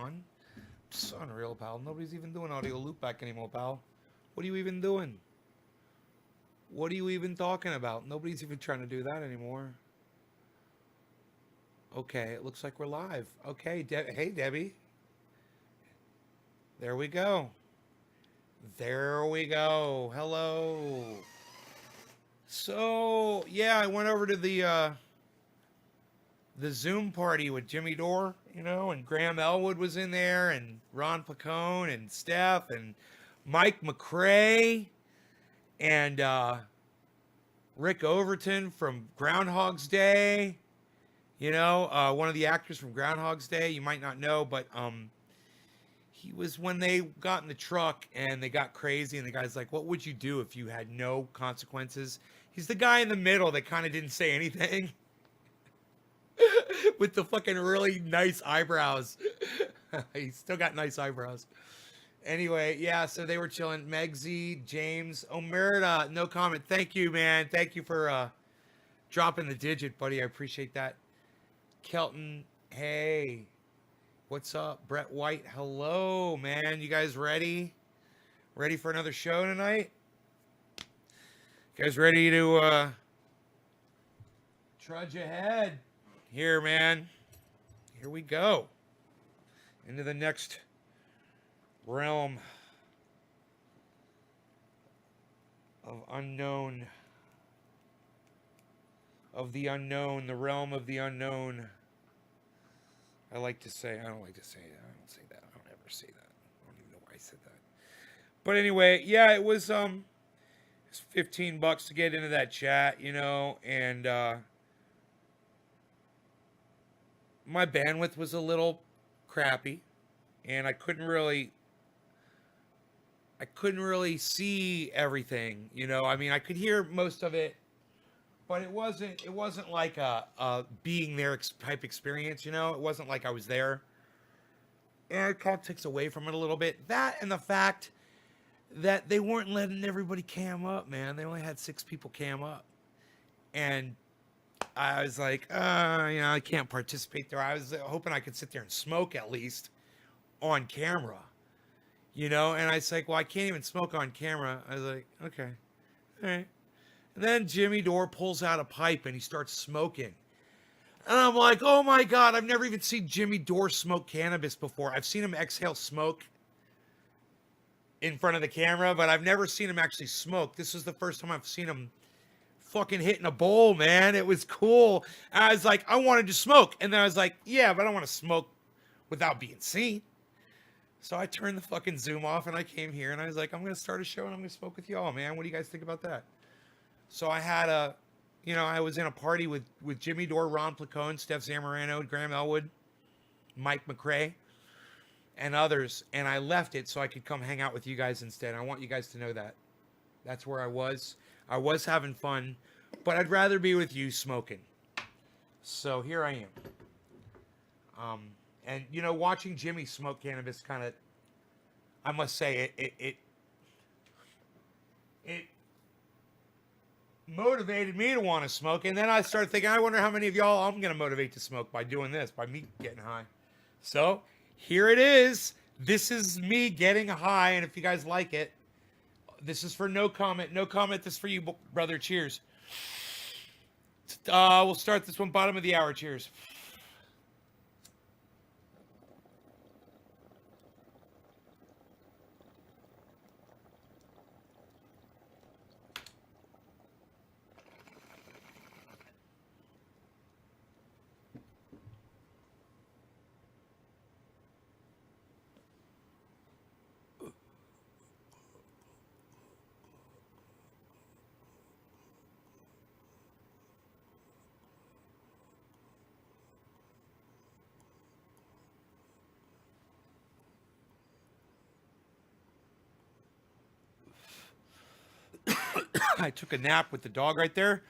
on. It's unreal, pal. Nobody's even doing audio loopback anymore, pal. What are you even doing? What are you even talking about? Nobody's even trying to do that anymore. Okay, it looks like we're live. Okay, hey, Debbie. There we go. There we go. Hello. So, yeah, I went over to the Zoom party with Jimmy Dore, and Graham Elwood was in there, and Ron Pacone, and Steph, and Mike McRae, and Rick Overton from Groundhog's Day. One of the actors from Groundhog's Day. You might not know, but he was when they got in the truck and they got crazy, and the guy's like, "What would you do if you had no consequences?" He's the guy in the middle that kind of didn't say anything. With the fucking really nice eyebrows. He's still got nice eyebrows. Anyway, yeah, so they were chilling. Megsy, James, Omerta, no comment. Thank you, man. Thank you for dropping the digit, buddy. I appreciate that. Kelton, hey. What's up? Brett White, hello, man. You guys ready? Ready for another show tonight? You guys ready to trudge ahead? Here, man. Here we go. Into the next realm of unknown. Of the unknown. The realm of the unknown. I don't like to say that. I don't say that. I don't ever say that. I don't even know why I said that. But anyway, yeah, it was it's $15 to get into that chat, and my bandwidth was a little crappy, and I couldn't really see everything, I mean, I could hear most of it, but it wasn't like a being there type experience, It wasn't like I was there. And it kind of takes away from it a little bit. That and the fact that they weren't letting everybody cam up, man. They only had 6 people cam up. And I was like, I can't participate there. I was hoping I could sit there and smoke at least on camera, And I was like, well, I can't even smoke on camera. I was like, okay, all right. And then Jimmy Dore pulls out a pipe and he starts smoking. And I'm like, oh my God, I've never even seen Jimmy Dore smoke cannabis before. I've seen him exhale smoke in front of the camera, but I've never seen him actually smoke. This is the first time I've seen him fucking hitting a bowl, man. It was cool. And I was like, I wanted to smoke. And then I was like, yeah, but I don't want to smoke without being seen. So I turned the fucking Zoom off and I came here and I was like, I'm going to start a show and I'm going to smoke with y'all, man. What do you guys think about that? So I had I was in a party with Jimmy Dore, Ron Placone, Steph Zamorano, Graham Elwood, Mike McRae, and others. And I left it so I could come hang out with you guys instead. I want you guys to know that. That's where I was. I was having fun, but I'd rather be with you smoking. So here I am. And, watching Jimmy smoke cannabis kind of, I must say, it motivated me to want to smoke. And then I started thinking, I wonder how many of y'all I'm going to motivate to smoke by doing this, by me getting high. So here it is. This is me getting high. And if you guys like it, this is for no comment. No comment. This is for you, brother. Cheers. We'll start this one bottom of the hour. Cheers. I took a nap with the dog right there.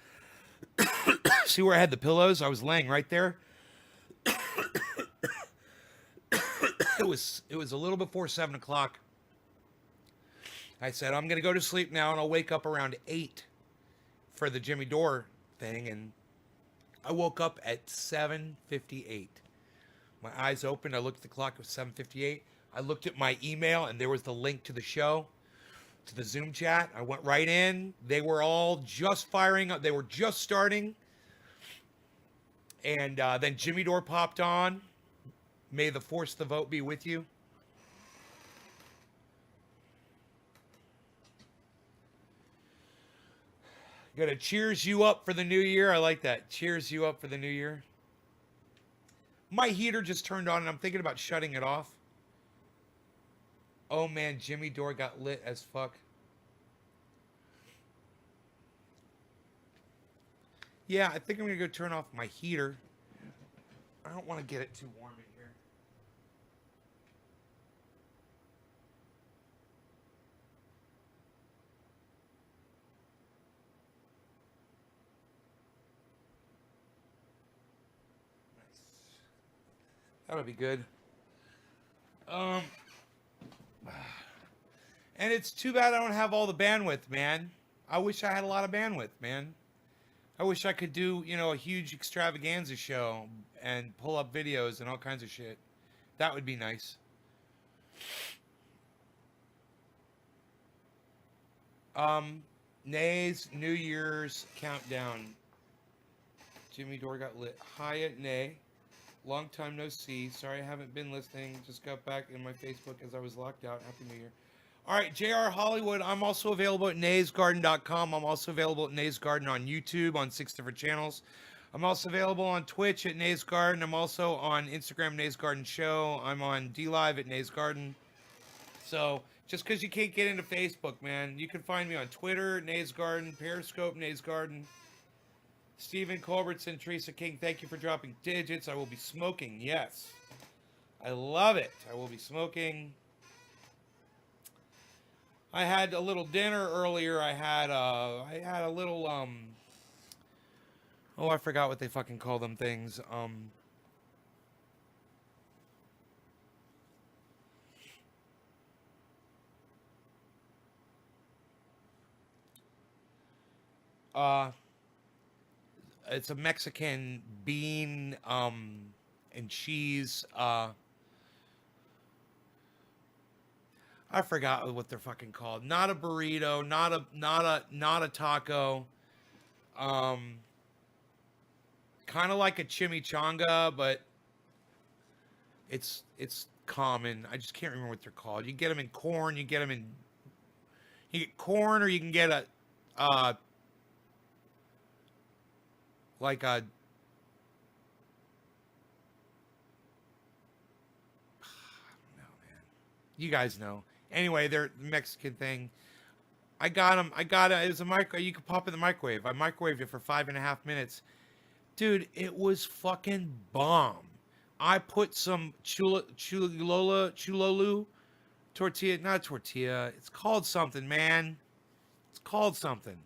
See where I had the pillows? I was laying right there. It was a little before 7 o'clock. I said, I'm going to go to sleep now, and I'll wake up around 8 for the Jimmy Dore thing. And I woke up at 7:58. My eyes opened. I looked at the clock. It was 7:58. I looked at my email, and there was the link to the show, to the Zoom chat. I went right in. They were all just firing up. They were just starting. And then Jimmy Dore popped on. May the force of the vote be with you. Gonna cheers you up for the new year. I like that. Cheers you up for the new year. My heater just turned on and I'm thinking about shutting it off. Oh man, Jimmy Dore got lit as fuck. Yeah, I think I'm gonna go turn off my heater. I don't want to get it too warm in here. Nice. That'll be good. Um, and it's too bad I don't have all the bandwidth, man. I wish I had a lot of bandwidth, man. I wish I could do, you know, a huge extravaganza show and pull up videos and all kinds of shit. That would be nice. Nay's New Year's countdown. Jimmy Dore got lit. Hiya, Nay. Long time no see. Sorry I haven't been listening. Just got back in my Facebook as I was locked out. Happy New Year. All right, JR Hollywood. I'm also available at naysgarden.com. I'm also available at Nays Garden on YouTube on 6 different channels. I'm also available on Twitch at Nays Garden. I'm also on Instagram, Nays Garden Show. I'm on DLive at Nays Garden. So just because you can't get into Facebook, man, you can find me on Twitter, Nays Garden, Periscope, Nays Garden. Stephen Culbertson, Teresa King, thank you for dropping digits. I will be smoking, yes. I love it. I will be smoking. I had a little dinner earlier. I had a little oh, I forgot what they fucking call them things. It's a Mexican bean and cheese I forgot what they're fucking called. Not a burrito, not a taco. Kind of like a chimichanga, but it's common. I just can't remember what they're called. You get them in corn, you get corn, or you can get a like a I don't know, man. You guys know. Anyway, they're the Mexican thing. I got them. I got it. It was a micro. You could pop in the microwave. I microwaved it for 5.5 minutes. Dude, it was fucking bomb. I put some chulolu tortilla, not tortilla. It's called something, man. It's called something.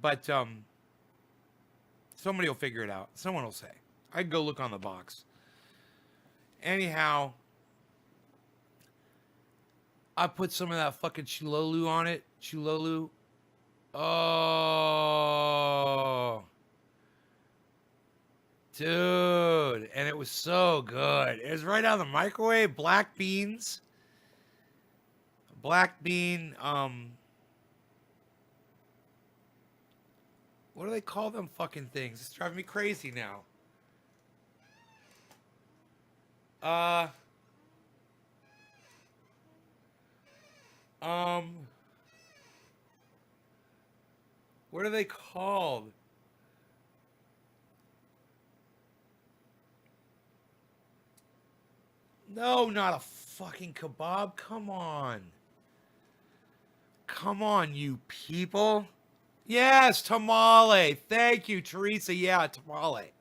But somebody will figure it out. Someone will say. I can go look on the box. Anyhow, I put some of that fucking chulolu on it. Chulolu. Oh. Dude. And it was so good. It was right out of the microwave. Black beans. Black bean. What do they call them fucking things? It's driving me crazy now. What are they called? No, not a fucking kebab. Come on. Come on, you people. Yes, tamale. Thank you, Teresa. Yeah, tamale.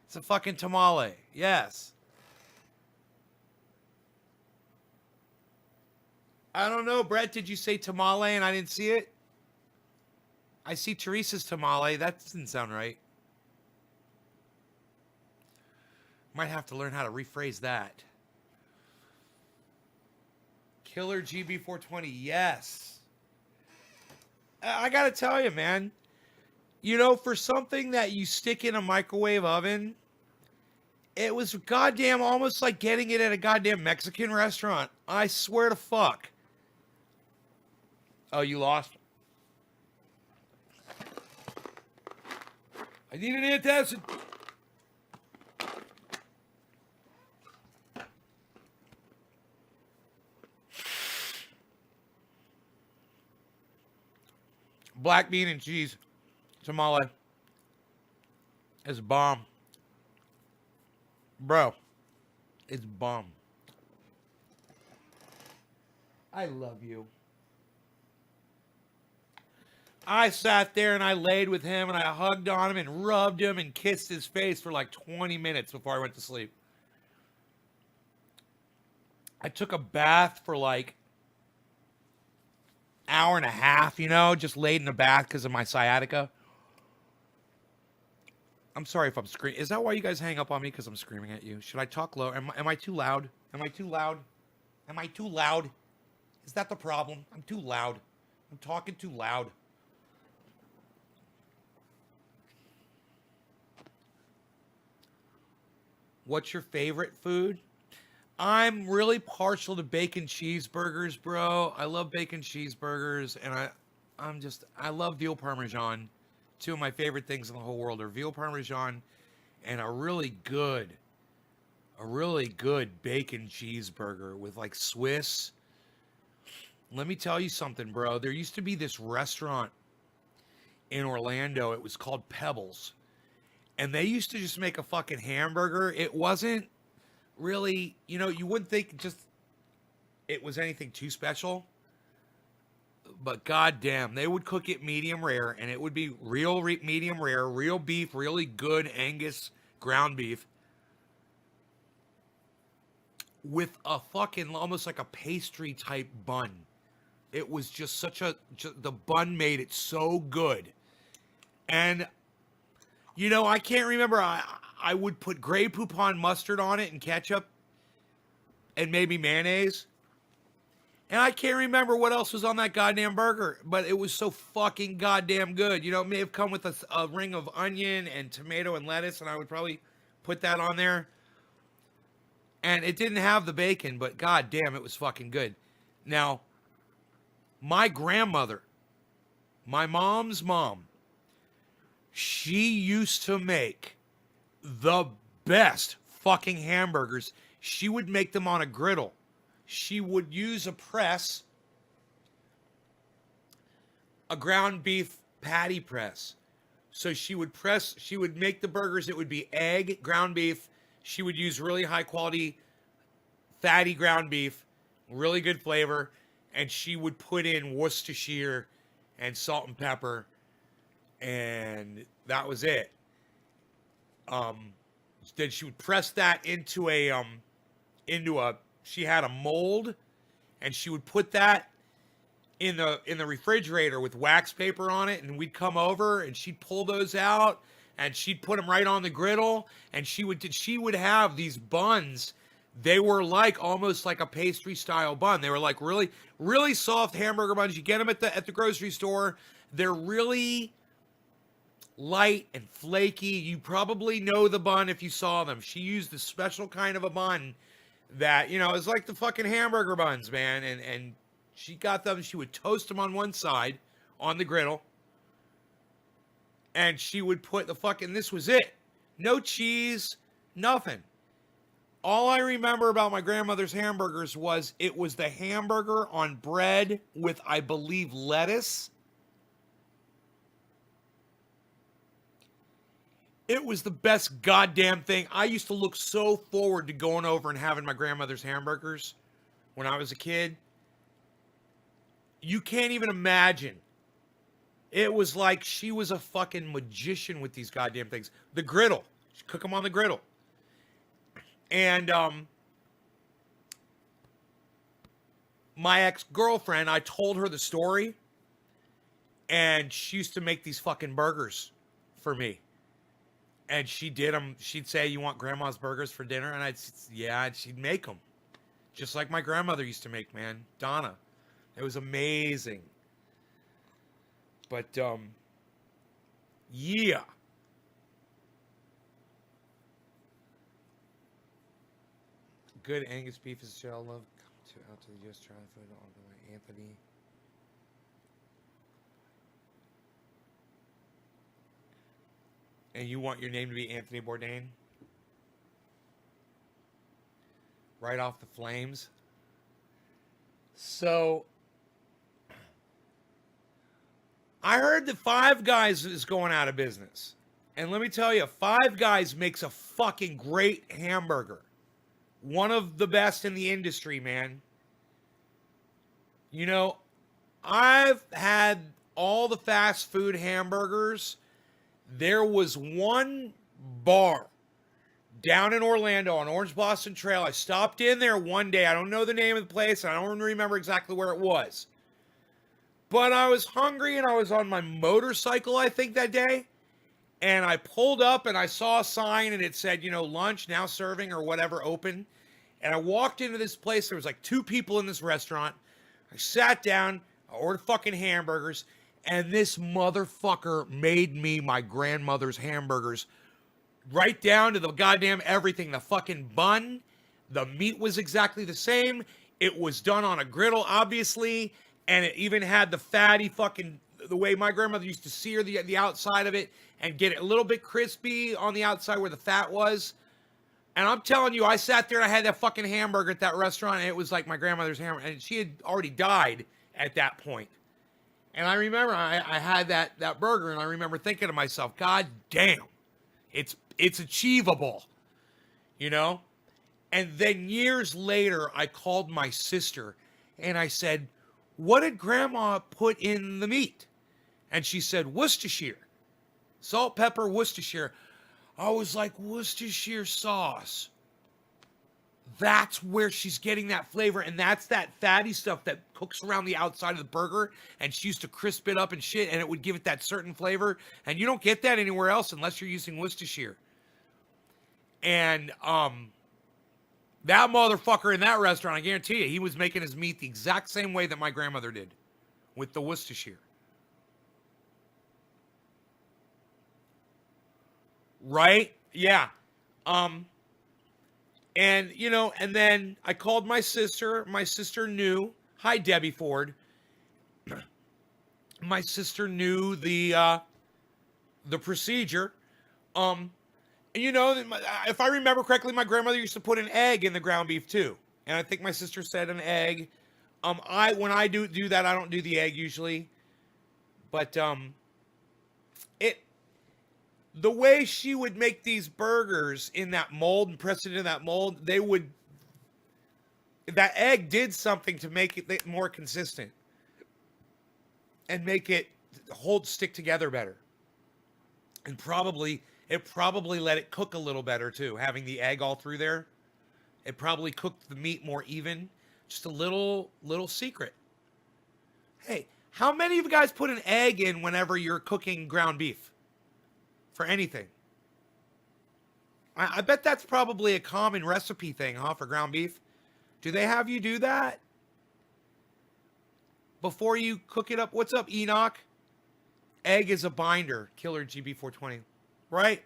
It's a fucking tamale. Yes. I don't know, Brett. Did you say tamale and I didn't see it? I see Teresa's tamale. That doesn't sound right. Might have to learn how to rephrase that. Killer GB420. Yes. I gotta tell you, man. You know, for something that you stick in a microwave oven, it was goddamn almost like getting it at a goddamn Mexican restaurant. I swear to fuck. Oh, you lost? I need an antacid. Black bean and cheese tamale is bomb. Bro, it's bomb. I love you. I sat there and I laid with him and I hugged on him and rubbed him and kissed his face for like 20 minutes before I went to sleep. I took a bath for like hour and a half, you know, just laid in a bath because of my sciatica. I'm sorry if I'm screaming. Is that why you guys hang up on me? Because I'm screaming at you? Should I talk low? Am I too loud? Am I too loud? Am I too loud? Is that the problem? I'm too loud. I'm talking too loud. What's your favorite food? I'm really partial to bacon cheeseburgers, bro. I love bacon cheeseburgers, and I love veal parmesan. Two of my favorite things in the whole world are veal parmesan and a really good bacon cheeseburger with like Swiss. Let me tell you something, bro. There used to be this restaurant in Orlando. It was called Pebbles. And they used to just make a fucking hamburger. It wasn't really, you know, you wouldn't think just it was anything too special. But goddamn, they would cook it medium rare, and it would be real medium rare, real beef, really good Angus ground beef with a fucking almost like a pastry type bun. It was just the bun made it so good. And you know, I can't remember. I would put Grey Poupon mustard on it and ketchup and maybe mayonnaise. And I can't remember what else was on that goddamn burger, but it was so fucking goddamn good. You know, it may have come with a ring of onion and tomato and lettuce, and I would probably put that on there. And it didn't have the bacon, but goddamn, it was fucking good. Now, my grandmother, my mom's mom, she used to make the best fucking hamburgers. She would make them on a griddle. She would use a press, a ground beef patty press. So she would make the burgers. It would be egg, ground beef. She would use really high quality, fatty ground beef, really good flavor. And she would put in Worcestershire and salt and pepper. And that was it. Then she would press that into she had a mold, and she would put that in the refrigerator with wax paper on it, and we'd come over and she'd pull those out and she'd put them right on the griddle, and she would have these buns. They were like almost like a pastry style bun. They were like really, really soft hamburger buns. You get them at the grocery store. They're really light and flaky. You probably know the bun if you saw them. She used a special kind of a bun that, you know, is like the fucking hamburger buns, man. And she got them. She would toast them on one side on the griddle. And she would put this was it. No cheese, nothing. All I remember about my grandmother's hamburgers was it was the hamburger on bread with, I believe, lettuce. It was the best goddamn thing. I used to look so forward to going over and having my grandmother's hamburgers when I was a kid. You can't even imagine. It was like she was a fucking magician with these goddamn things. The griddle. She'd cook them on the griddle. And my ex-girlfriend, I told her the story. And she used to make these fucking burgers for me. And she did them. She'd say, "You want grandma's burgers for dinner?" And and she'd make them. Just like my grandmother used to make, man. Donna. It was amazing. But, Yeah. Good Angus beef is shell love. Come to out to the US try food on the way. Anthony. And you want your name to be Anthony Bourdain? Right off the flames. So I heard that Five Guys is going out of business. And let me tell you, Five Guys makes a fucking great hamburger. One of the best in the industry, man. You know, I've had all the fast food hamburgers. There was one bar down in Orlando on Orange Blossom Trail. I stopped in there one day. I don't know the name of the place. I don't remember exactly where it was. But I was hungry and I was on my motorcycle, I think, that day. And I pulled up and I saw a sign and it said, you know, lunch now serving or whatever open. And I walked into this place. There was like 2 people in this restaurant. I sat down. I ordered fucking hamburgers. And this motherfucker made me my grandmother's hamburgers. Right down to the goddamn everything. The fucking bun. The meat was exactly the same. It was done on a griddle, obviously. And it even had the fatty fucking, the way my grandmother used to sear the outside of it and get it a little bit crispy on the outside where the fat was. And I'm telling you, I sat there and I had that fucking hamburger at that restaurant and it was like my grandmother's hamburger. And she had already died at that point. And I remember I had that burger and I remember thinking to myself, God damn, it's achievable, you know? And then years later, I called my sister and I said, what did Grandma put in the meat? And she said, Worcestershire. Salt, pepper, Worcestershire. I was like, Worcestershire sauce. That's where she's getting that flavor. And that's that fatty stuff that cooks around the outside of the burger. And she used to crisp it up and shit. And it would give it that certain flavor. And you don't get that anywhere else unless you're using Worcestershire. And that motherfucker in that restaurant, I guarantee you, he was making his meat the exact same way that my grandmother did. With the Worcestershire. Right? Yeah. And, you know, and then I called my sister. My sister knew. Hi, Debbie Ford. My sister knew the procedure. And, you know, if I remember correctly, my grandmother used to put an egg in the ground beef too. And I think my sister said an egg. When I do that, I don't do the egg usually. But the way she would make these burgers in that mold and press it in that mold, that egg did something to make it more consistent and make it stick together better. And it probably let it cook a little better too, having the egg all through there. It probably cooked the meat more even. Just a little secret. Hey, how many of you guys put an egg in whenever you're cooking ground beef? For anything. I bet that's probably a common recipe thing, huh, for ground beef. Do they have you do that? Before you cook it up? What's up, Enoch? Egg is a binder. Killer GB420. Right?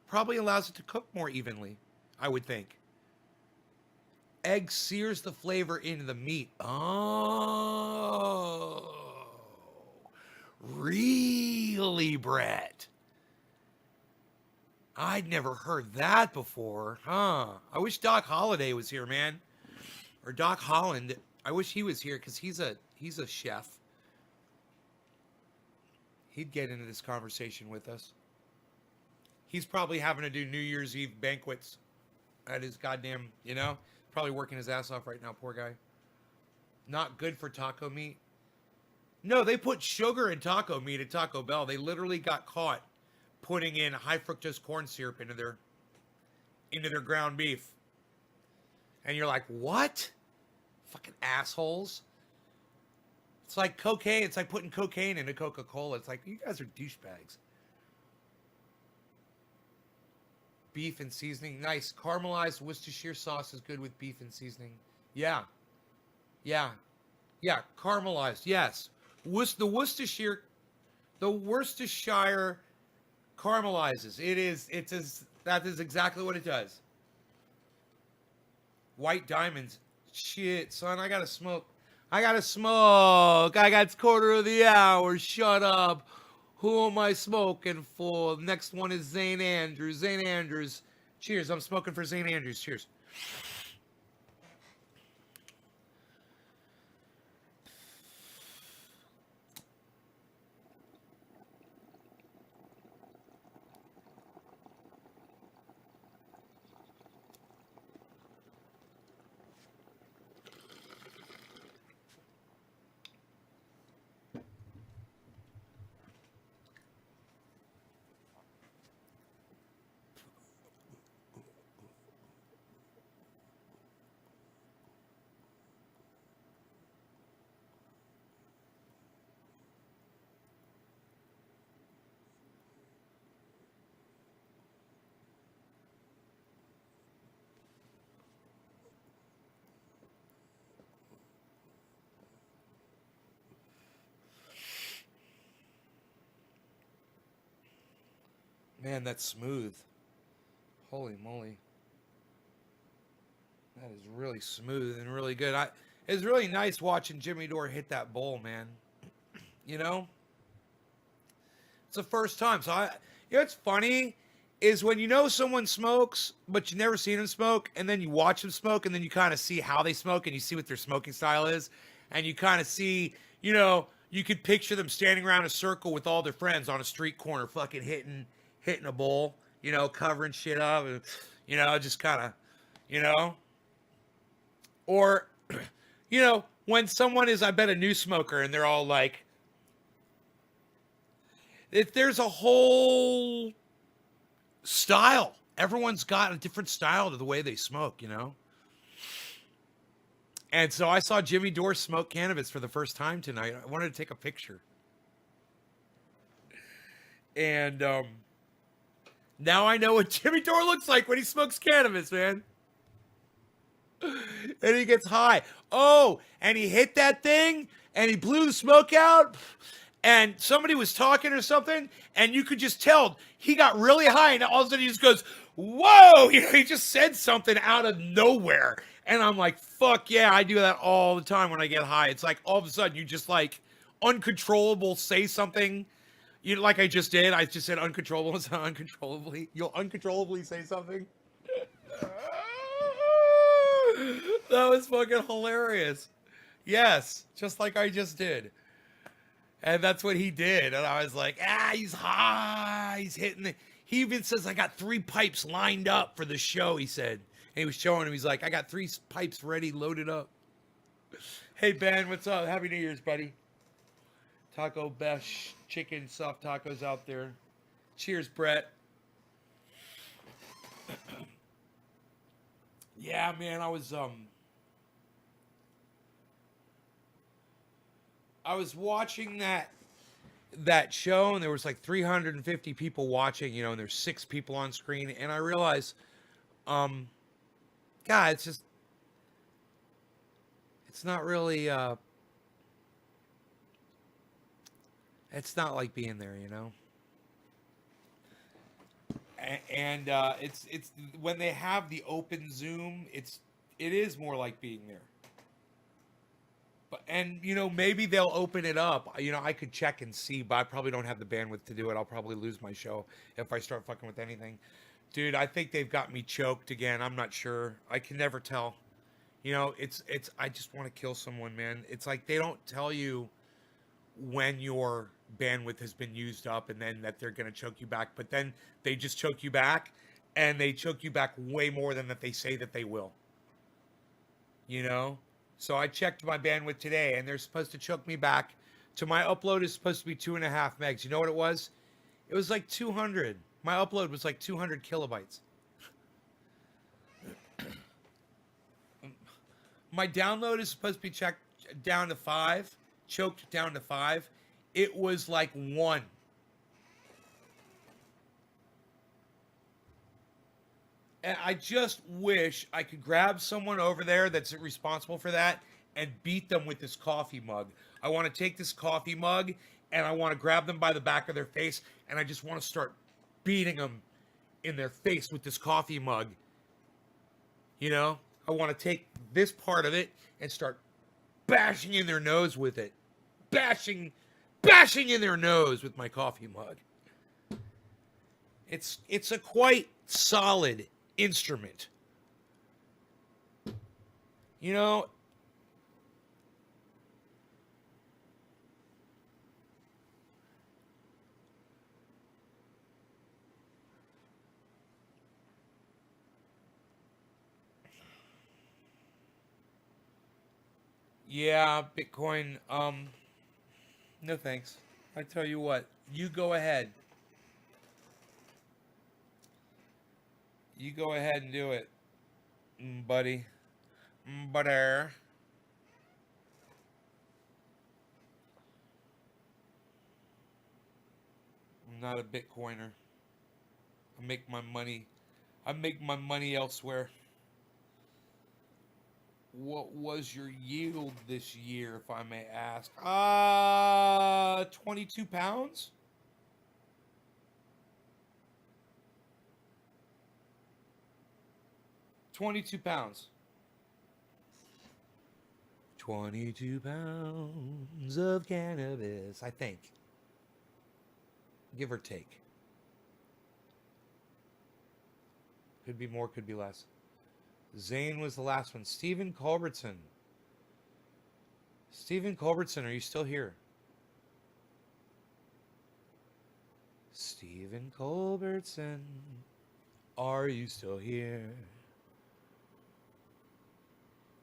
Probably allows it to cook more evenly, I would think. Egg sears the flavor into the meat. Oh. Really, Brett? I'd never heard that before, huh? I wish Doc Holliday was here, man. Or Doc Holland. I wish he was here because he's a chef. He'd get into this conversation with us. He's probably having to do New Year's Eve banquets at his goddamn, you know? Probably working his ass off right now, poor guy. Not good for taco meat. No, they put sugar in taco meat at Taco Bell. They literally got caught putting in high fructose corn syrup into their ground beef. And you're like, what? Fucking assholes. It's like cocaine. It's like putting cocaine into Coca-Cola. It's like, you guys are douchebags. Beef and seasoning. Nice. Caramelized Worcestershire sauce is good with beef and seasoning. Yeah. Yeah. Yeah. Caramelized. Yes. The Worcestershire The Worcestershire caramelizes. That is exactly what it does. White diamonds. Shit, son, I gotta smoke. I gotta smoke. I got quarter of the hour. Shut up. Who am I smoking for? Next one is Zane Andrews. Zane Andrews. Cheers. I'm smoking for Zane Andrews. Cheers. Man, that's smooth. Holy moly. That is really smooth and really good. It's really nice watching Jimmy Dore hit that bowl, man. You know? It's the first time. You know what's funny is when you know someone smokes, but you never seen them smoke, and then you watch them smoke, and then you kind of see how they smoke, and you see what their smoking style is, and you kind of see, you could picture them standing around a circle with all their friends on a street corner, fucking hitting a bowl, covering shit up, and, just kind of, you know, or, when someone is, I bet, a new smoker, and they're all like, if there's a whole style, everyone's got a different style to the way they smoke, And so I saw Jimmy Dore smoke cannabis for the first time tonight. I wanted to take a picture. And now I know what Jimmy Dore looks like when he smokes cannabis, man. And he gets high. Oh, and he hit that thing, and he blew the smoke out, and somebody was talking or something, and you could just tell he got really high, and all of a sudden he just goes, whoa! He just said something out of nowhere. And I'm like, fuck yeah, I do that all the time when I get high. It's like all of a sudden you just like uncontrollable say something. Like I just did. I just said uncontrollable. It's not uncontrollably. You'll uncontrollably say something. That was fucking hilarious. Yes, just like I just did. And that's what he did. And I was like, he's high. He's hitting it. He even says, I got 3 pipes lined up for the show, he said. And he was showing him. He's like, I got 3 pipes ready, loaded up. Hey, Ben, what's up? Happy New Year's, buddy. Taco Besh, chicken, soft tacos out there. Cheers, Brett. Yeah, man, I was watching that show, and there was like 350 people watching, and there's 6 people on screen, and I realized, God, it's not really, it's not like being there, And it's when they have the open Zoom, it is more like being there. And maybe they'll open it up. I could check and see, but I probably don't have the bandwidth to do it. I'll probably lose my show if I start fucking with anything. Dude, I think they've got me choked again. I'm not sure. I can never tell. It's I just want to kill someone, man. It's like they don't tell you when your bandwidth has been used up and then that they're going to choke you back, but then they just choke you back, and they choke you back way more than that they say that they will. So I checked my bandwidth today, and they're supposed to choke me back to my upload is supposed to be 2.5 megs. You know what it was? It was like 200. My upload was like 200 kilobytes. My download is supposed to be checked down to 5, choked down to 5. It was like 1. And I just wish I could grab someone over there that's responsible for that and beat them with this coffee mug. I want to take this coffee mug and I want to grab them by the back of their face, and I just want to start beating them in their face with this coffee mug. You know, I want to take this part of it and start bashing in their nose with it. Bashing in their nose with my coffee mug. It's a quite solid instrument. You know, yeah, Bitcoin, no thanks. I tell you what, you go ahead. You go ahead and do it, buddy. Butter. I'm not a Bitcoiner. I make my money. I make my money elsewhere. What was your yield this year, if I may ask? 22 pounds? 22 pounds. 22 pounds of cannabis, I think. Give or take. Could be more, could be less. Zane was the last one. Stephen Culbertson. Stephen Culbertson, are you still here? Stephen Culbertson, are you still here?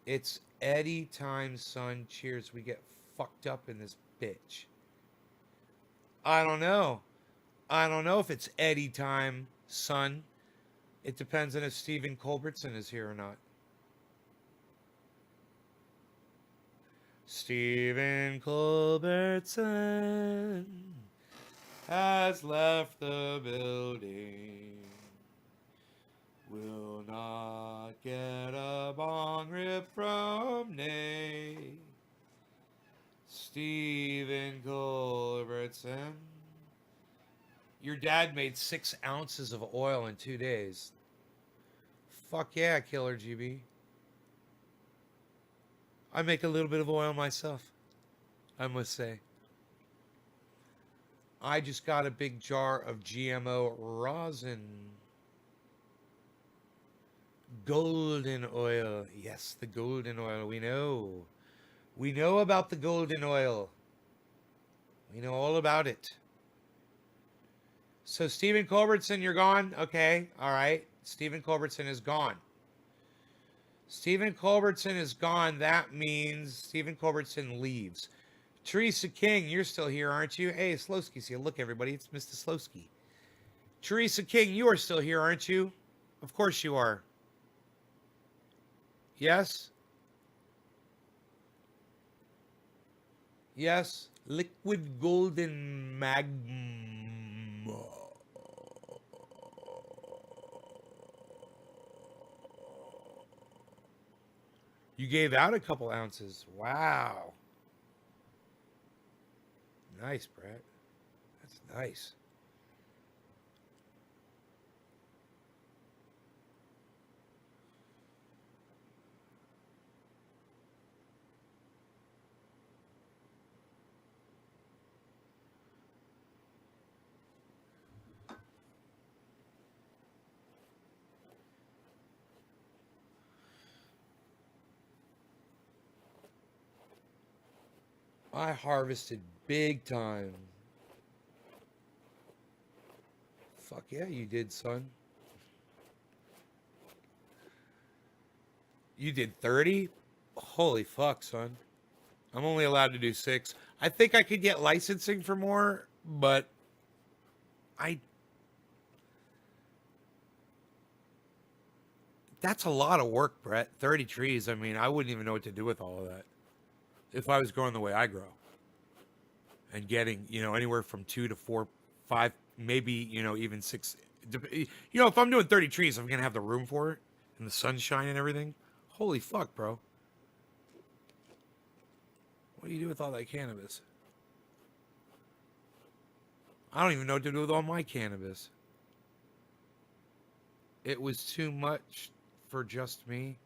It's Eddie time, son. Cheers. We get fucked up in this bitch. I don't know. I don't know if it's Eddie time, son. It depends on if Stephen Culbertson is here or not. Stephen Culbertson has left the building. Will not get a bong rip from Nate. Stephen Culbertson. Your dad made 6 ounces of oil in 2 days. Fuck yeah, Killer GB. I make a little bit of oil myself, I must say. I just got a big jar of GMO rosin. Golden oil. Yes, the golden oil. We know. We know about the golden oil. We know all about it. So Stephen Culbertson, you're gone? Okay, all right. Stephen Culbertson is gone. Stephen Culbertson is gone. That means Stephen Culbertson leaves. Teresa King, you're still here, aren't you? Hey, Slowski's here. Look, everybody, it's Mr. Slowski. Teresa King, you are still here, aren't you? Of course you are. Yes? Yes? Liquid golden magma. You gave out a couple ounces. Wow. Nice, Brett. That's nice. I harvested big time. Fuck yeah, you did, son. You did 30? Holy fuck, son. I'm only allowed to do 6. I think I could get licensing for more, but I... That's a lot of work, Brett. 30 trees. I mean, I wouldn't even know what to do with all of that if I was growing the way I grow. And getting, anywhere from 2 to 4, 5, maybe, even 6. If I'm doing 30 trees, I'm going to have the room for it and the sunshine and everything. Holy fuck, bro. What do you do with all that cannabis? I don't even know what to do with all my cannabis. It was too much for just me.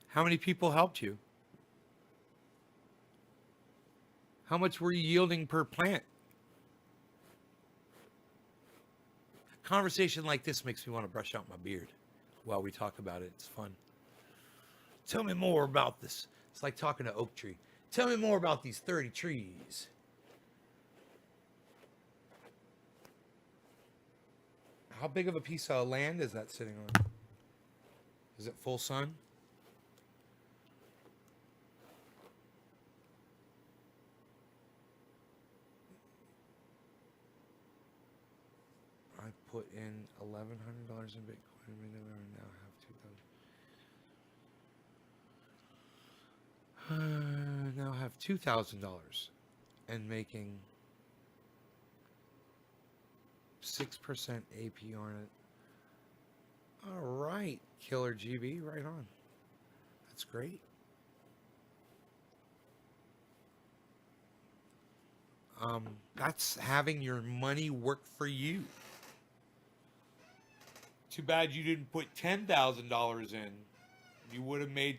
How many people helped you? How much were you yielding per plant? Conversation like this makes me want to brush out my beard while we talk about it. It's fun. Tell me more about this. It's like talking to oak tree. Tell me more about these 30 trees. How big of a piece of land is that sitting on? Is it full sun? I put in $1,100 in Bitcoin. We now have $2,000. Now have $2,000 and making 6% AP on it. All right, Killer GB, right on. That's great. That's having your money work for you. Too bad you didn't put $10,000 in. You would have made,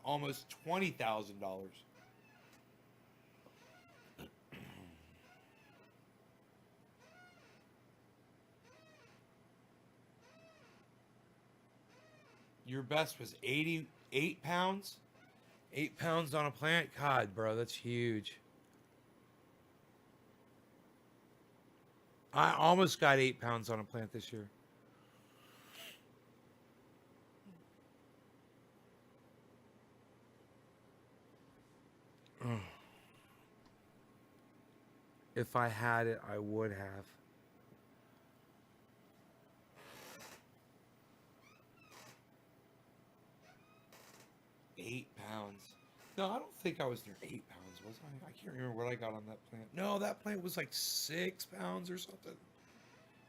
almost $20,000. Your best was 88 pounds? 8 pounds on a plant? God, bro, that's huge. I almost got 8 pounds on a plant this year. If I had it, I would have. £8. No, I don't think I was near 8 pounds, was I? I can't remember what I got on that plant. No, that plant was like 6 pounds or something.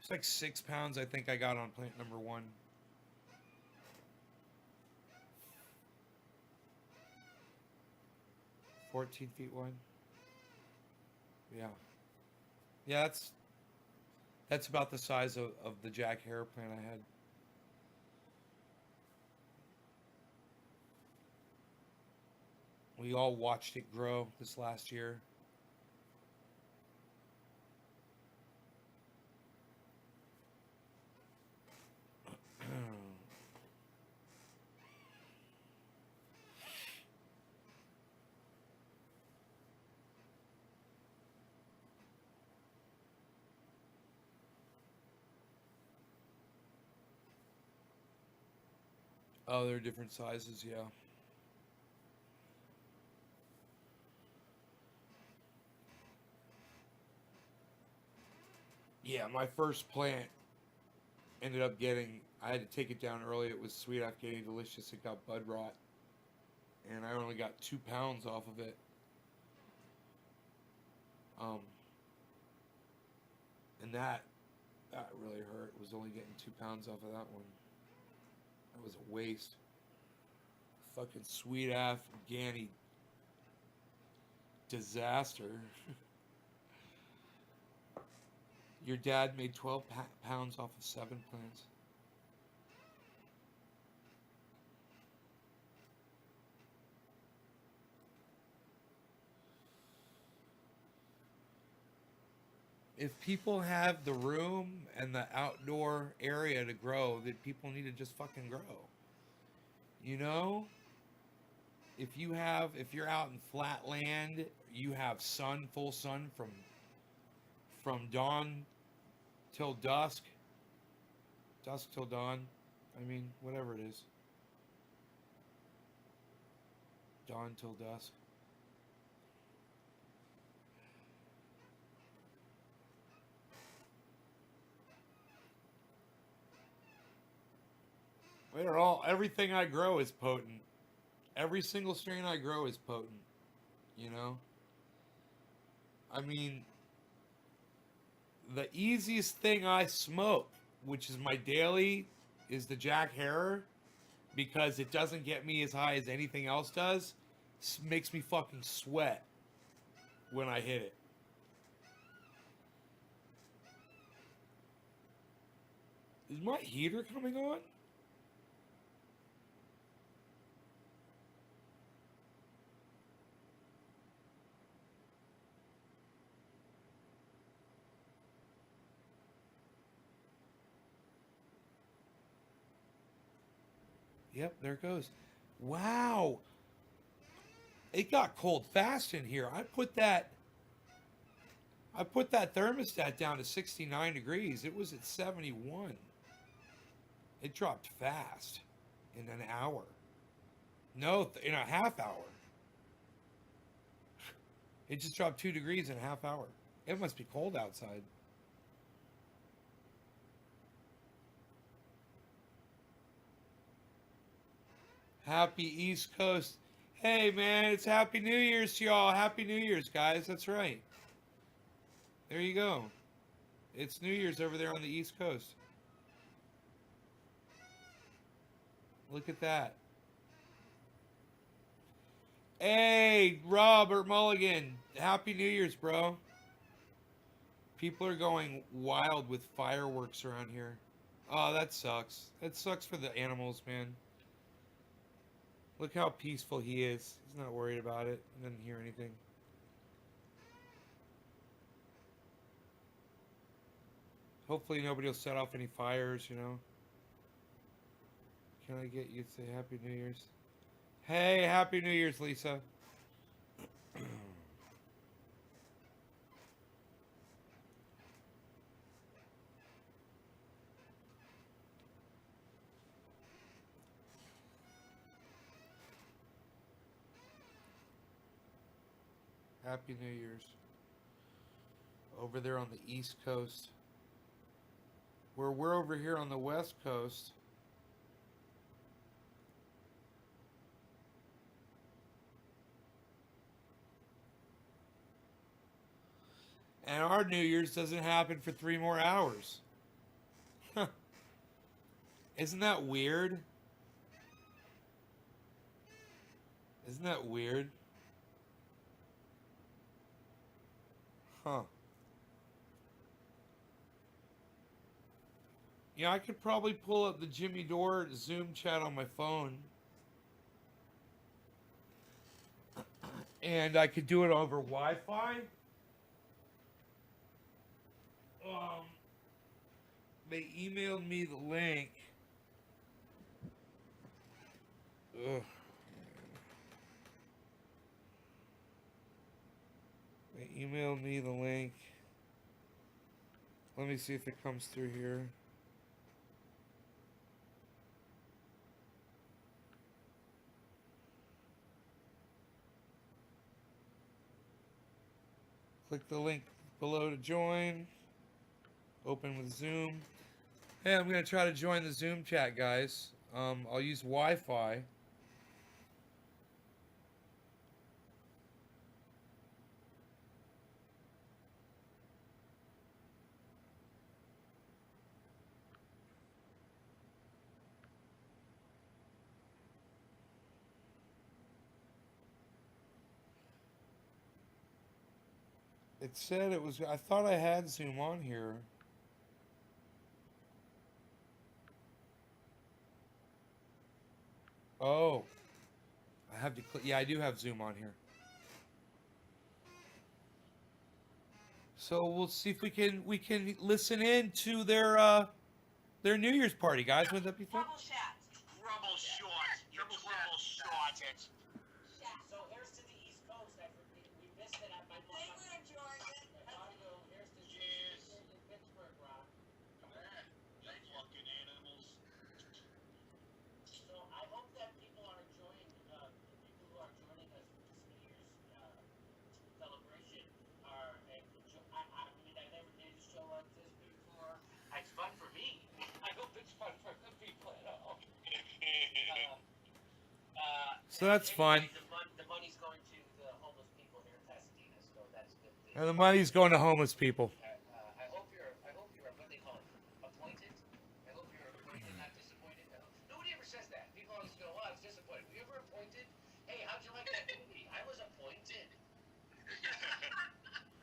It's like 6 pounds I think I got on plant number 1. "14 feet wide." Yeah. Yeah, that's about the size of the Jack Hare plant I had. We all watched it grow this last year. Oh, they're different sizes, yeah. Yeah, my first plant ended up getting, I had to take it down early. It was Sweet Afghani Delicious. It got bud rot. And I only got 2 pounds off of it. Um, and that really hurt. Was only getting 2 pounds off of that one. That was a waste. Fucking Sweet Afghani disaster. Your dad made 12 pounds off of 7 plants. If people have the room and the outdoor area to grow, then people need to just fucking grow. You know? If you're out in flat land, you have sun, full sun from dawn till dusk. Dusk till dawn. I mean, whatever it is. Dawn till dusk. Everything I grow is potent. Every single strain I grow is potent. You know? I mean, the easiest thing I smoke, which is my daily, is the Jack Herer, because it doesn't get me as high as anything else does. Makes me fucking sweat when I hit it. Is my heater coming on? Yep, there it goes. Wow. It got cold fast in here. I put that thermostat down to 69 degrees. It was at 71. It dropped fast in an hour. No, in a half hour. It just dropped 2 degrees in a half hour. It must be cold outside. Happy East Coast. Hey, man, it's Happy New Year's to y'all. Happy New Year's, guys. That's right. There you go. It's New Year's over there on the East Coast. Look at that. Hey, Robert Mulligan. Happy New Year's, bro. People are going wild with fireworks around here. Oh, that sucks. That sucks for the animals, man. Look how peaceful he is. He's not worried about it. He doesn't hear anything. Hopefully nobody will set off any fires, you know. Can I get you to say Happy New Year's? Hey, Happy New Year's, Lisa. Happy New Year's. Over there on the East Coast. Where we're over here on the West Coast. And our New Year's doesn't happen for 3 more hours. Isn't that weird? Isn't that weird? Huh. Yeah, I could probably pull up the Jimmy Dore Zoom chat on my phone. And I could do it over Wi-Fi. They emailed me the link. Ugh. They emailed me the link. Let me see if it comes through here. Click the link below to join. Open with Zoom. Hey, I'm going to try to join the Zoom chat, guys. I'll use Wi-Fi. It said it was... I thought I had Zoom on here. Oh. I have to click... Yeah, I do have Zoom on here. So we'll see if we can listen in to their New Year's party, guys. Wouldn't that be fun? Trouble shorts. You're trouble shorts. So here's to the East Coast. We missed it at my They were Georgia. Here's to Cheers. in Pittsburgh, Ron. You fucking animals. So I hope that people are enjoying, the people who are joining us for this New Year's celebration are. I mean, I never did a show like this before. It's fun for me. I hope it's fun for the people at home. So that's fun. The money's going to the homeless people here in Pasadena, so that's good. And the money's going to homeless people. I hope you're what they call it, appointed. I hope you're appointed, not disappointed. Nobody ever says that. People always go, "Oh, I was disappointed." Were you ever appointed? Hey, how'd you like that movie? I was appointed.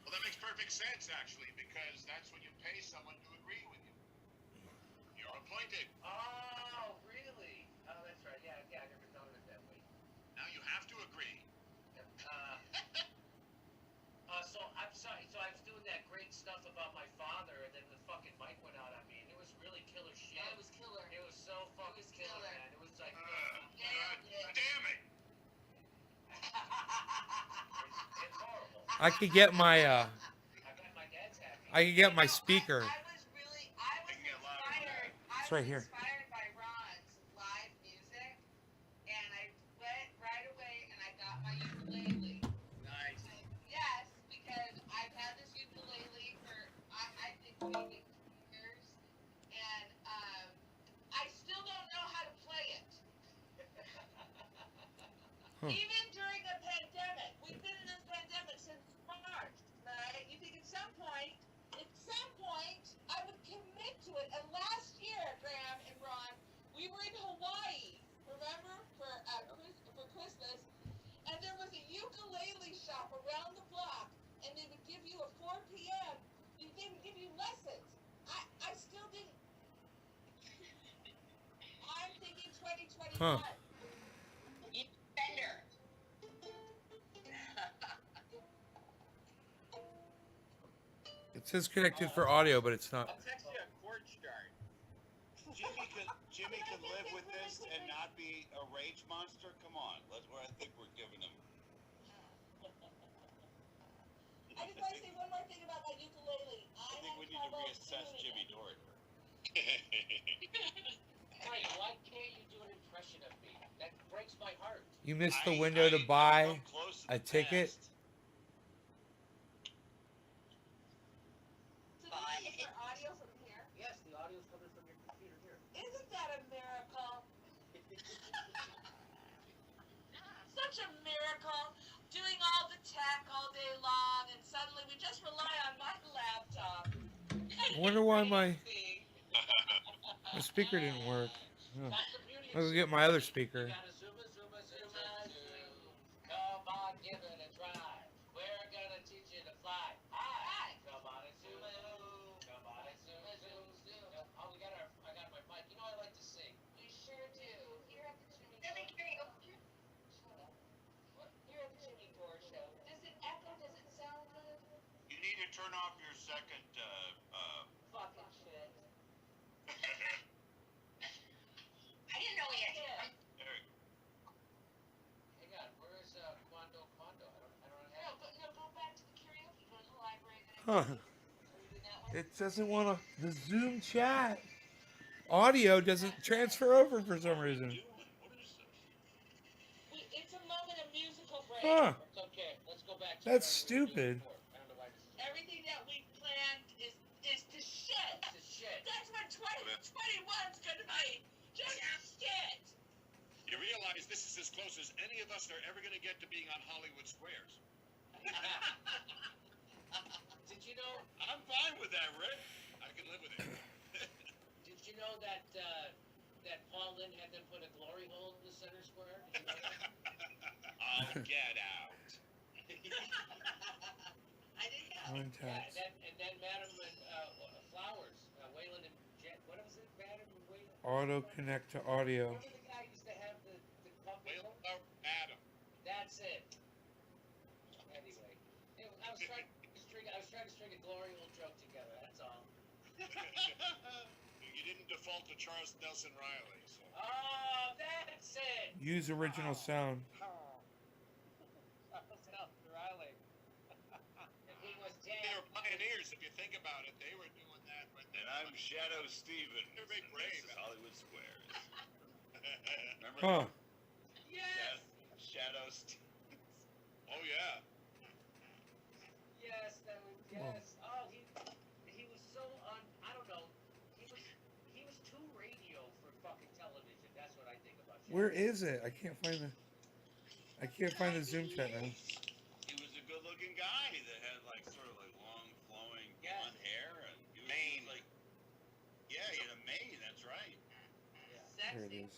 Well, that makes perfect sense, actually, because that's when you pay someone to agree with you. You're I did. Oh, really? Oh, that's right. Yeah, I never thought of it that way. Now you have to agree. So I'm sorry. So I was doing that great stuff about my father, and then the fucking mic went out on me, and it was really killer shit. Yeah, it was killer. It was so fucking killer, man. It was like, God damn it. it's horrible. I could get my I bet my dad's happy. I could get my speaker. I was inspired. It's right here. Inspired by Ron's live music, and I went right away and I got my ukulele. Nice. Yes, because I've had this ukulele for I think maybe 2 years, and I still don't know how to play it. Even during the pandemic, we've been in this pandemic since March, right? You think at some point, I would commit to it. And last year, Graham and Ron, we were in Hawaii, remember, for Christmas, and there was a ukulele shop around the block, and they would give you at 4 p.m. They would give you lessons. I still didn't. I'm thinking 2021. Huh. Bender. It says connected for audio, but it's not. I'll text you a chord chart. Jimmy could live with this and not be a rage monster. Come on, I think we're giving him. I just want to say one more thing about my ukulele. I think we need to reassess Jimmy Dore. Hey, why can't you do an impression of me? That breaks my heart. You missed the window to buy a ticket. So do you get your audio from here? Yes, the audio's coming from your computer here. Isn't that a miracle? Such a miracle. Doing all the tech all day long, and suddenly we just rely on my laptop. I wonder why my speaker didn't work. Huh. That's the beauty of I'll go get my other speaker. You gotta zoom. Come on, give it a try. We're gonna teach you to fly. Hi. Come on and zoom. Come on and zoom. Oh, I got my mic. You know I like to sing. You sure do. Here at the Jimmy Let me Dore. Here at the Jimmy Dore show. Does it echo? Does it sound good? You need to turn off your second. Fucking shit. I didn't know we had to. There. Hang on. Where is Quando? I don't have it. No, go back to the karaoke. Go to the library. Huh. Are you doing that one? It doesn't want to. The Zoom chat audio doesn't transfer over for some reason. What is this? It's a moment of musical break. Huh. It's okay. Let's go back to That's what we were doing stupid. before. I don't know why this is Everything that we planned is to shit. This is shit. That's what 2021's gonna be. Just shit. You realize this is as close as any of us are ever going to get to being on Hollywood Squares. Did you know? I'm fine with that, Rick. I can live with it. Did you know that that Paul Lynde had them put a glory hole in the center square? Did you know that? I'll get out. I didn't know. Yeah, Contacts. and then Madam and Flowers, Waylon and Jet. What was it, Madam and Waylon? Auto connect to audio. Remember the guy used to have the puppet? Well, Adam. That's it. Anyway, I was trying to string a glory hole joke together. That's all. You didn't default to Charles Nelson Riley, so. Oh, that's it. Use original sound. Riley. If he was They dead. were pioneers, if you think about it. They were doing that right And then. I'm Shadow Stevens. They're very and brave. This is Hollywood Squares. Remember? Huh. Yes. Shadow Stevens. Oh, yeah. Yes, that was yes. Oh, he was so I don't know. He was too radio for fucking television. That's what I think about. Where is it? I can't find the Zoom chat now. He was a good-looking guy that had like sort of like long, flowing Yeah. blonde hair, and he was Mane. like, yeah, he had a mane. That's right. Yeah. There it Sexy. is.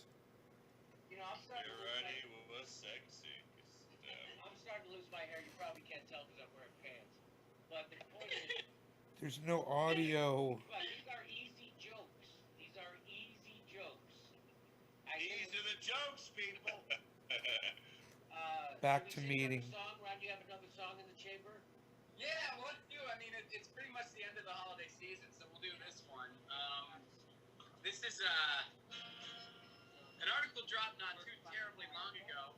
You know, I'm starting You're to lose ready. Was sexy. I'm starting to lose my hair. You probably can't tell because I'm wearing pants. But the point is, There's no audio. but these are easy jokes. These are easy These are the jokes, people. Back should to we sing meeting. another song? Ron, do you have another song in the chamber? Yeah, well, let's do. I mean, it's pretty much the end of the holiday season, so we'll do this one. This is an article dropped not too terribly long ago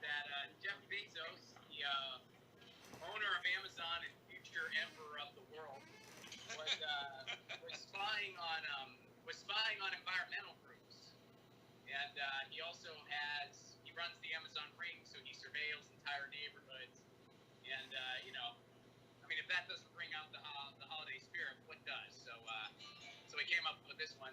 that Jeff Bezos, the owner of Amazon and future emperor of the world, was spying on environmental groups, and he also runs the Amazon ring, so he surveils entire neighborhoods, and I mean, if that doesn't bring out the holiday spirit, what does? So he came up with this one.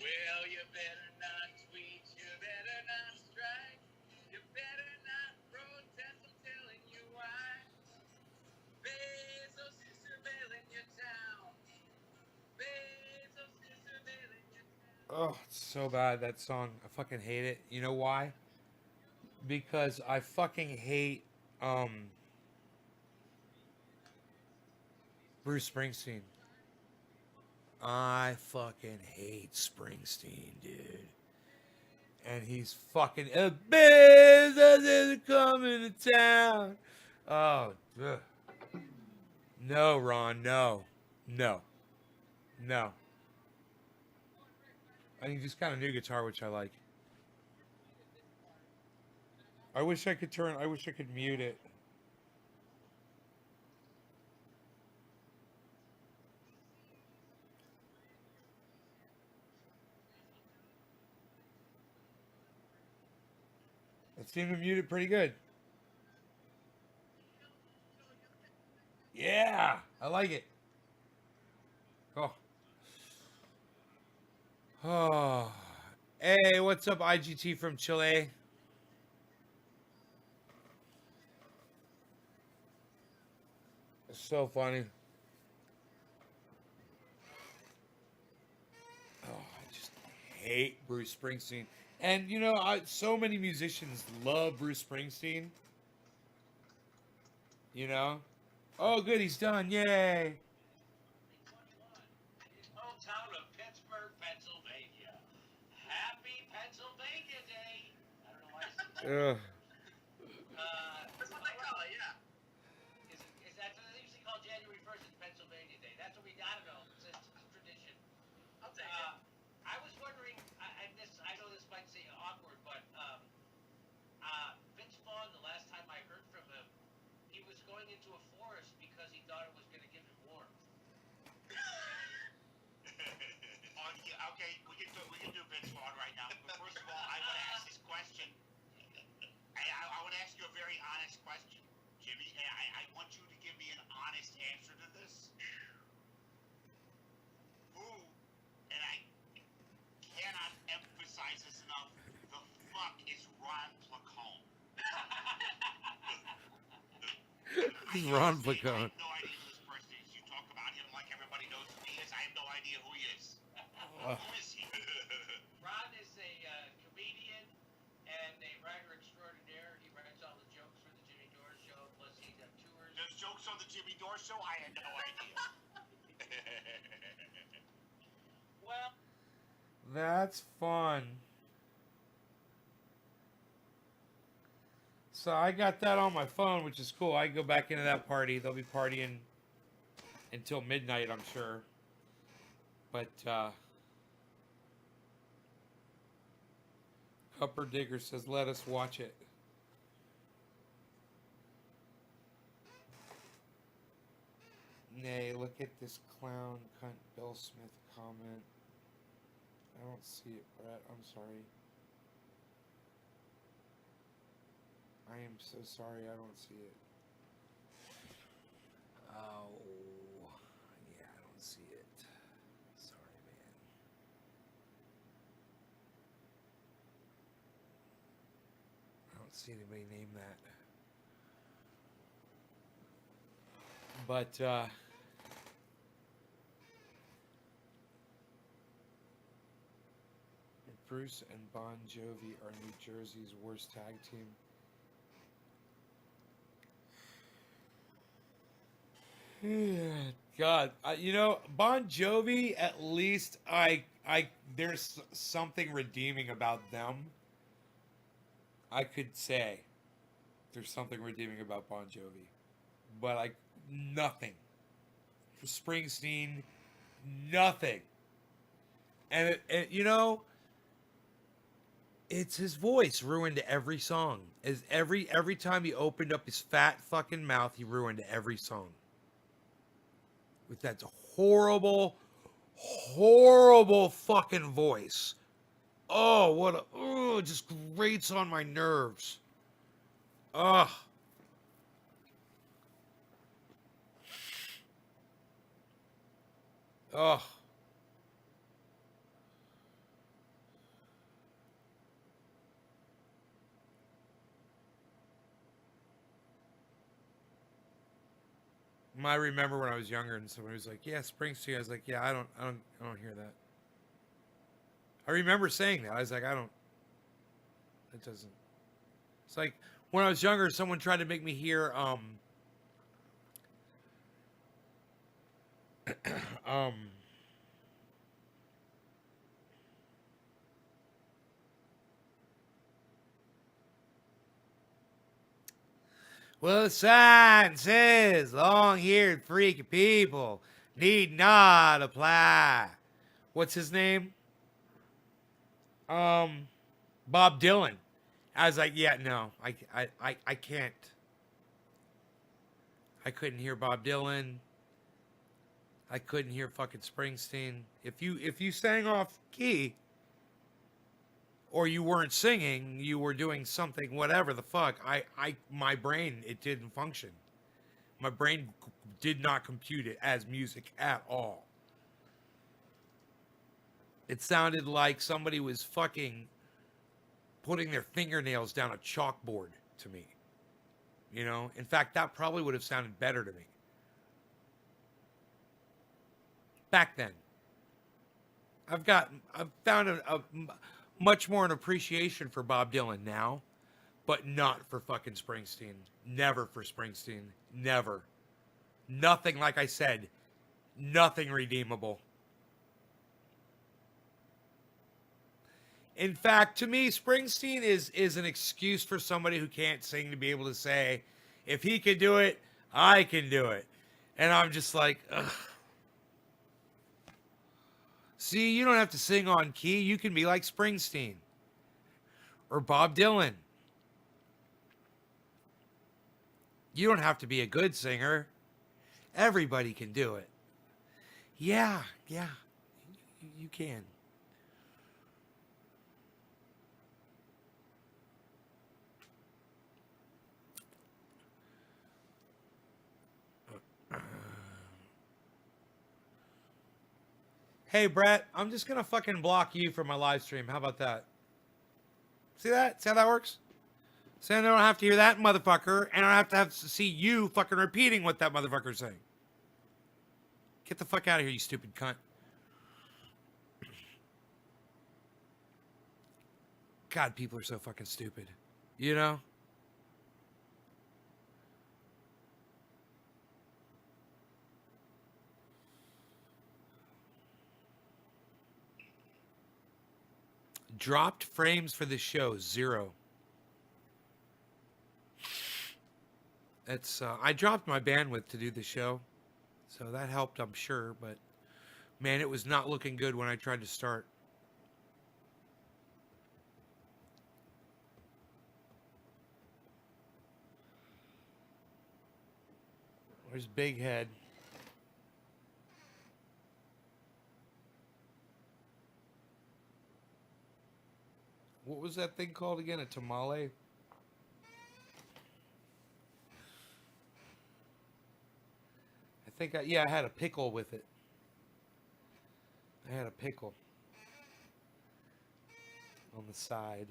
Well, you better not tweet, you better not strike, you better not protest, I'm telling you why. Bezos is surveilling your town. Bezos is surveilling your town. Oh, it's so bad, that song. I fucking hate it. You know why? Because I fucking hate Bruce Springsteen. I fucking hate Springsteen, dude. And he's fucking Bezos is coming to town. Oh, ugh. No, Ron, no. No. No. I think just kind of new guitar, which I like. I wish I could mute it. It seemed to mute it pretty good. Yeah, I like it. Oh. Oh. Hey, what's up, IGT from Chile? It's so funny. Oh, I just hate Bruce Springsteen. And you know, so many musicians love Bruce Springsteen. You know? Oh, good, he's done. Yay. Hometown of Pittsburgh, Pennsylvania. Happy Pennsylvania Day. I don't know why I said that. Ugh. That's what they call it, yeah. Is that they usually call January 1st is Pennsylvania Day? That's what we gotta know. It's a tradition. I'll take it. I was wondering, I know this might seem awkward, but Vince Vaughn, the last time I heard from him, he was going into a forest because he thought it was going to give him warmth. Okay, we can do Vince Vaughn right now. But first of all, I want to ask this question. I want to ask you a very honest question, Jimmy. I want you to give me an honest answer to this. Who, and I cannot emphasize this enough, the fuck is Ron Placone? Ron Placone. I have no idea who this person is. You talk about him like everybody knows who he is. I have no idea who he is. Who is he? Ron is a comedian and a writer extraordinaire. He writes all the jokes for the Jimmy Dore Show, plus he does tours. There's jokes on the Jimmy Dore Show? I had no idea. Well, That's fun. So I got that on my phone, which is cool. I can go back into that party. They'll be partying until midnight, I'm sure. But Upper Digger says, let us watch it. Nay, look at this clown cunt Bill Smith comment. I don't see it, Brett. I'm sorry. I am so sorry I don't see it. Oh, yeah, I don't see it. Sorry, man. I don't see anybody name that. But, Bruce and Bon Jovi are New Jersey's worst tag team. God, you know, Bon Jovi. At least there's something redeeming about them. I could say there's something redeeming about Bon Jovi, but nothing. For Springsteen, nothing. And you know, it's his voice ruined every song. As every time he opened up his fat fucking mouth, he ruined every song. With that horrible, horrible fucking voice. Oh, it just grates on my nerves. Ugh. Ugh. I remember when I was younger and somebody was like, "Yeah, Springsteen." I was like, "Yeah, I don't hear that." I remember saying that. I was like, "I don't. It doesn't." It's like when I was younger, someone tried to make me hear um well, the sign says long-haired freaky people need not apply. What's his name? Bob Dylan. I was like, yeah, no, I can't. I couldn't hear Bob Dylan. I couldn't hear fucking Springsteen. If you sang off key or you weren't singing, you were doing something, whatever the fuck. My brain, it didn't function. My brain did not compute it as music at all. It sounded like somebody was fucking putting their fingernails down a chalkboard to me. You know? In fact, that probably would have sounded better to me. Back then. I've found a much more an appreciation for Bob Dylan now, but not for fucking Springsteen. Never for Springsteen. Never. Nothing, like I said, nothing redeemable. In fact, to me, Springsteen is an excuse for somebody who can't sing to be able to say, if he can do it, I can do it. And I'm just like, ugh. See, you don't have to sing on key. You can be like Springsteen or Bob Dylan. You don't have to be a good singer. Everybody can do it. Yeah, you can. Hey, Brett, I'm just going to fucking block you from my live stream. How about that? See that? See how that works? So I don't have to hear that motherfucker, and I don't have to see you fucking repeating what that motherfucker's saying. Get the fuck out of here, you stupid cunt. God, people are so fucking stupid. You know? Dropped frames for the show, 0. That's I dropped my bandwidth to do the show, so that helped, I'm sure. But man, it was not looking good when I tried to start. Where's Big Head? What was that thing called again? A tamale? I had a pickle with it. I had a pickle on the side.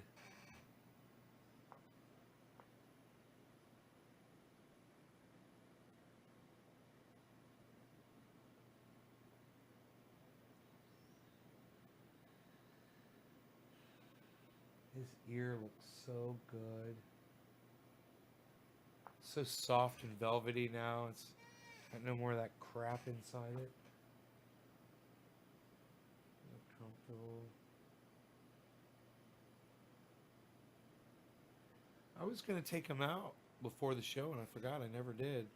His ear looks so good. So soft and velvety now. It's got no more of that crap inside it. Look comfortable. I was gonna take him out before the show and I forgot. I never did.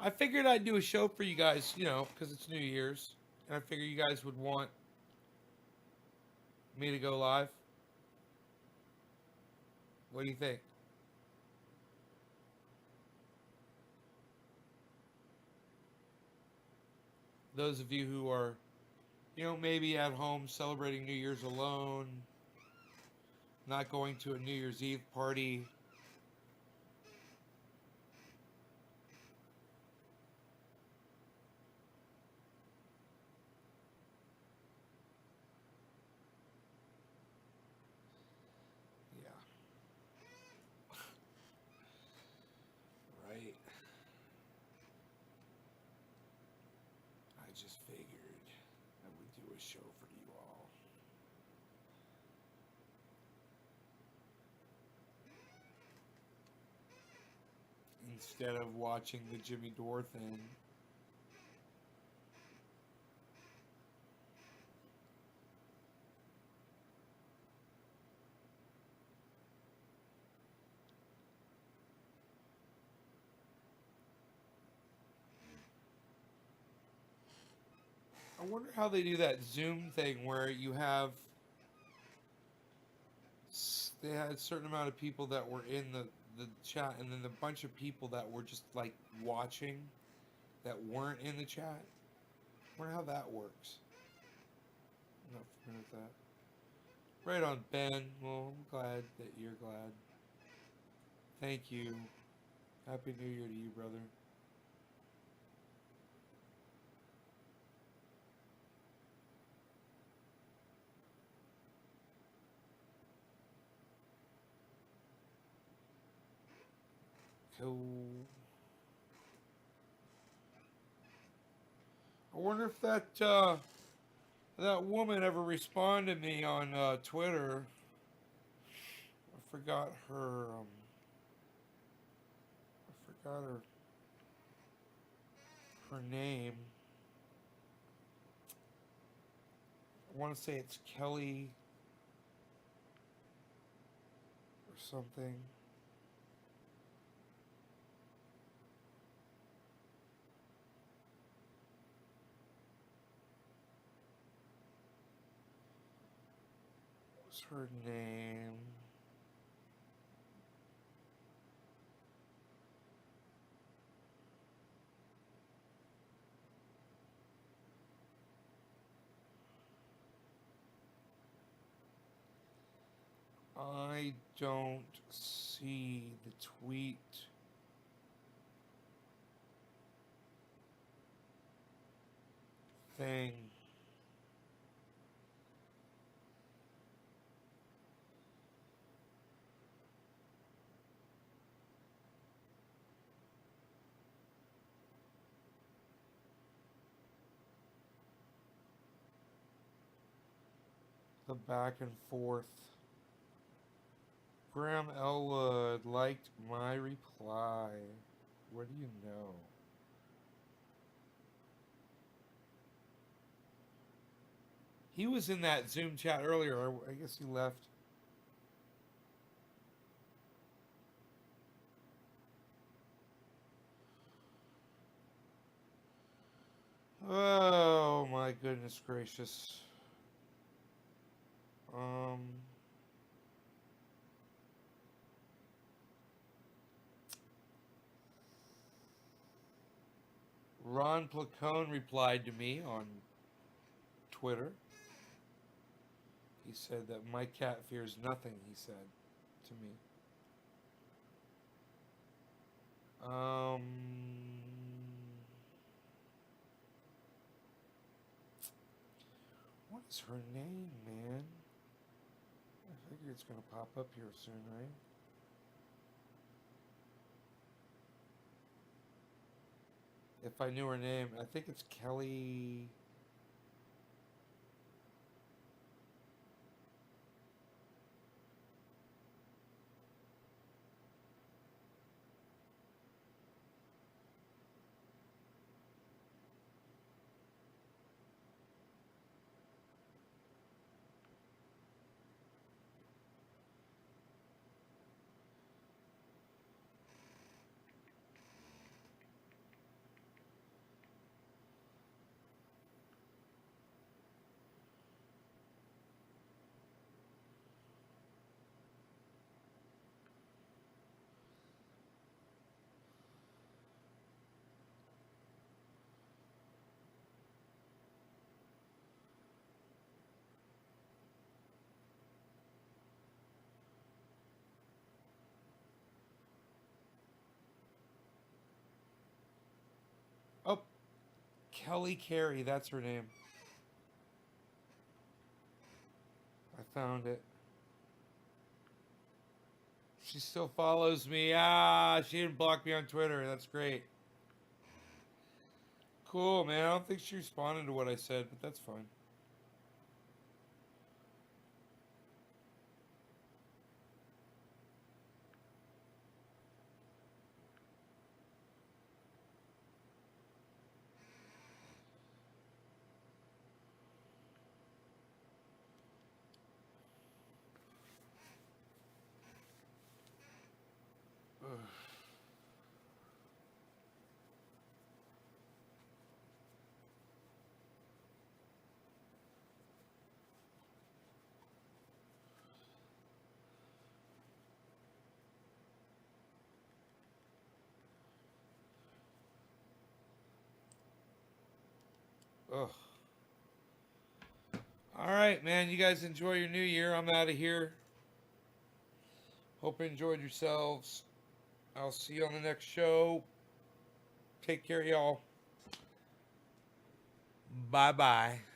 I figured I'd do a show for you guys, you know, because it's New Year's, and I figured you guys would want me to go live. What do you think? Those of you who are, you know, maybe at home celebrating New Year's alone, not going to a New Year's Eve party. Yeah. Right. I just figured I would do a show for you all. Instead of watching the Jimmy Dore thing. I wonder how they do that Zoom thing where you have they had a certain amount of people that were in the chat and then a bunch of people that were just like watching that weren't in the chat. I wonder how that works. I'm not familiar with that. Right on, Ben. Well, I'm glad that you're glad. Thank you. Happy New Year to you, brother. Cool. I wonder if that woman ever responded to me on Twitter. I forgot her. I forgot her name. I want to say it's Kelly or something. What's her name? I don't see the tweet. Thing. The back and forth. Graham Elwood liked my reply. What do you know? He was in that Zoom chat earlier. I guess he left. Oh my goodness gracious. Ron Placone replied to me on Twitter. He said that my cat fears nothing, he said to me. What is her name, man? I figure it's gonna pop up here soon, right? If I knew her name, I think it's Kelly. Kelly Carey, that's her name. I found it. She still follows me. Ah, she didn't block me on Twitter. That's great. Cool, man. I don't think she responded to what I said, but that's fine. Ugh. All right, man. You guys enjoy your new year. I'm out of here. Hope you enjoyed yourselves. I'll see you on the next show. Take care, y'all. Bye bye.